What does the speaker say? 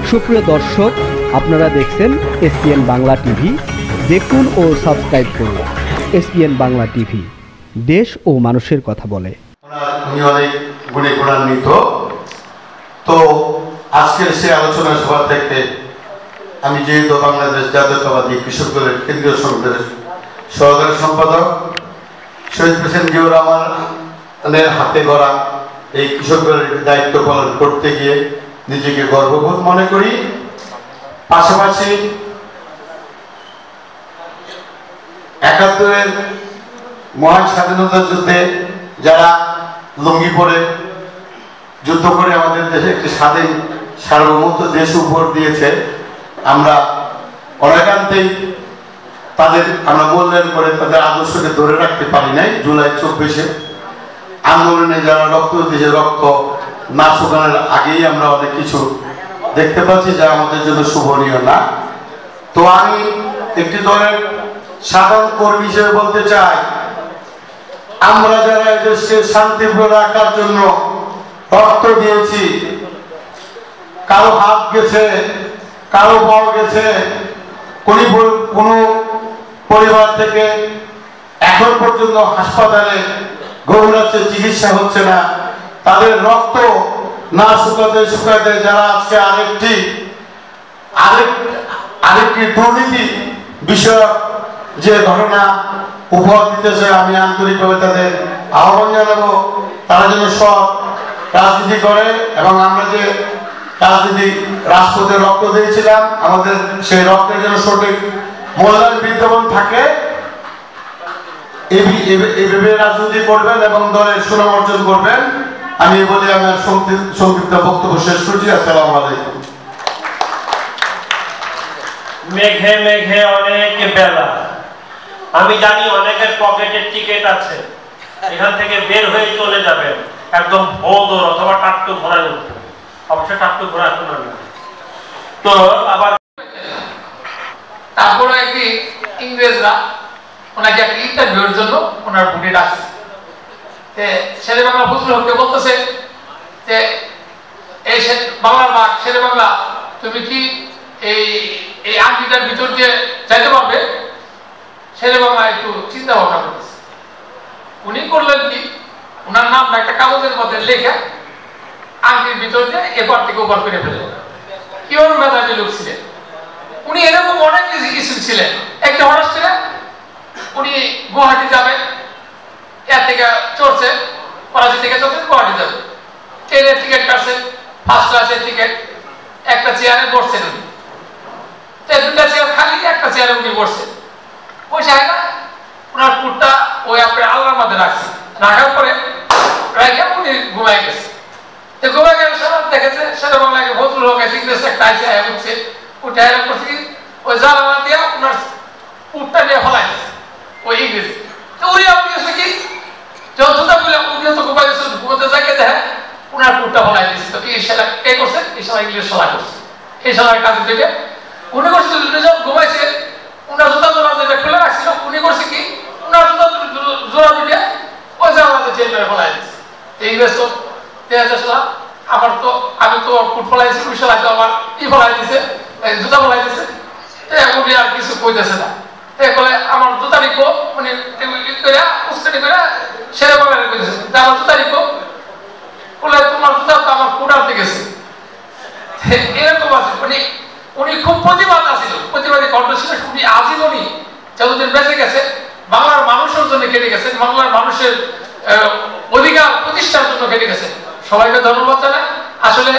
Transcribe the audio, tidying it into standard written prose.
সুপ্রিয় দর্শক, আপনারা দেখছেন এসপিএন বাংলা টিভি। দেখুন ও সাবস্ক্রাইব করুন এসপিএন বাংলা টিভি, দেশ ও মানুষের কথা বলে। উনি অনেক গুণে গুণান্বিত। তো আজকের সেই আলোচনা সভা থেকে আমি যেহেতু বাংলাদেশ জাতীয়তাবাদী কৃষক দলের কেন্দ্রীয় সংসদের সহকারী সম্পাদক শহীদ প্রেসিডেন্ট জিয়াউর রহমানের হাতে গড়া এই কৃষক দলের দায়িত্ব পালন করতে গিয়ে নিজেকে গর্ববোধ মনে করি। পাশাপাশি ৭১-এর মহান স্বাধীনতা যুদ্ধে যারা লুঙ্গি পরে যুদ্ধ করে আমাদের দেশে একটি স্বাধীন সার্বভৌমত্ব দেশ উপহার দিয়েছে, আমরা অনেকান্তেই আমরা মূল্যায়ন করে তাদের আদর্শকে ধরে রাখতে পারি নাই। জুলাই ২৪-এ আন্দোলনে যারা রক্ত দিয়েছে, রক্ত না শুকানোর আগেই আমরা অনেক কিছু দেখতে পাচ্ছি যা আমাদের জন্য শুভনীয় না। তো আমি একটি দলের সাধারণ কর্মী হিসেবে বলতে চাই, আমরা যারা দেশকে শান্তিপূর্ণ রাখার জন্য রক্ত দিয়েছি, কারো হাত গেছে, কারো পাও গেছে, কোন পরিবার থেকে এখন পর্যন্ত হাসপাতালে গভীরাতে চিকিৎসা হচ্ছে না, তাদের রক্ত না শুকাতে শুকাতে যারা আজকে আরেকটি দুর্নীতি বিষয়ক যে ঘটনা উপহার দিতেছে, আমি আন্তরিকভাবে তাদের আহ্বান জানাবো তারা যেন সব রাজনীতি করে এবং আমরা যে রাজপথে রক্ত দিয়েছিলাম আমাদের সেই রক্তের যেন সঠিক মূল্যায়ন বিদ্যমান থাকে, এইভাবে রাজনীতি করবেন এবং দলের সুনাম অর্জন করবেন। আমি বলে আমার সংক্ষিপ্ত বক্তব্য শেষ করছি। আসসালামু আলাইকুম। মেঘে মেঘে অনেক বেলা। আমি জানি অনেকের পকেটের টিকিট আছে, এখান থেকে বের হয়ে চলে যাবেন একদম ভোদর অথবা টাট্টু ঘোড়ায় উঠবেন। অবশ্যই টাট্টু ঘোড়া এখন না। তো আবার তারপরে একটি ইংরেজরা ওনাকে একটা ইন্টারভিউর জন্য ওনার বুটি ডাকছে। শেরে বাংলা ফজলুল হককে বলতেছে যে এই বাংলার বাঘ শেরে বাংলা, তুমি কি এই আংটিটার ভিতর দিয়ে যাইতে পারবে? শেরে বাংলা একটু চিন্তা ভাবনা করতেছে। উনি করলেন কি, ওনার নামটা একটা কাগজের মধ্যে লেখা আংটির ভিতর দিয়ে এপার থেকে ওপার করে ফেললেন। কি ওর মেধাবী লোক ছিলেন উনি, এরকম অনেক কিছু ছিলেন। একটা হঠাৎ ছিলেন উনি গুয়াহাটি যাবেন, এর থেকে চড়ছে, করাচি থেকে চড়ছে গুয়াহাটি যাবে, ট্রেনের টিকিট কাটছে, ফার্স্ট ক্লাসের টিকিট, একটা চেয়ারে বসছেন উনি। দুটা চেয়ার খালি, একটা চেয়ারে উনি বসছেন। বসে হয় না, ওনার কুটটা ওই আপনার আল্লাহর মধ্যে রাখছে, রাখার পরে রেখে উনি ঘুমাই গেছে। ঘুমাই গেলে সবাই দেখেছে সেটা বাংলাকে ফজলুল হক ইংরেজ একটা আইসে উঠছে, উঠে করছে কি ওই জ্বালানা দিয়ে ওনার উটটা নিয়ে ফেলাই গেছে ওই ইংরেজি। তো উনি আমার গেছে কি যখন জুতা বলে উনি তো ঘুমাই গেছে, ঘুমাতে যাকে দেখে ওনার কুটটা ফেলাই দিয়েছে। তো এই সেটা কে করছে? এই সময় ইংলিশ সলা করছে। এই সময় কাজে থেকে উনি করছে, যখন ঘুমাইছে উনার জুতা জোড়া যেটা খুলে রাখছিল, উনি করছে কি উনার জুতা জোড়া দিলে ওই জায়গাতে চেঞ্জ করে ফেলাই দিচ্ছে। ইংরেজ তো আমি তো কুট ফেলাইছি, উড়িষ্যা আমার ফেলাই দিছে, জুতা ফেলাই দিছে। উনি আর কিছু কইতেছে না, বলে আমার জুতা রিখো, উনি উস্কানি করে সেরে বাংলা কইতেছে আমার জুতা রিখো, বলে তোমার জুতা তো আমার কুট আনতে গেছে। এরকম আছে উনি খুব প্রতিবাদ আছিল, প্রতিবাদী কণ্ঠ ছিল। উনি আজীবনই যতদিন বেঁচে গেছে বাংলার মানুষের জন্য কেটে গেছেন, বাংলার মানুষের অধিকার প্রতিষ্ঠার জন্য কেটে গেছেন। সবাইকে ধন্যবাদ জানাই। আসলে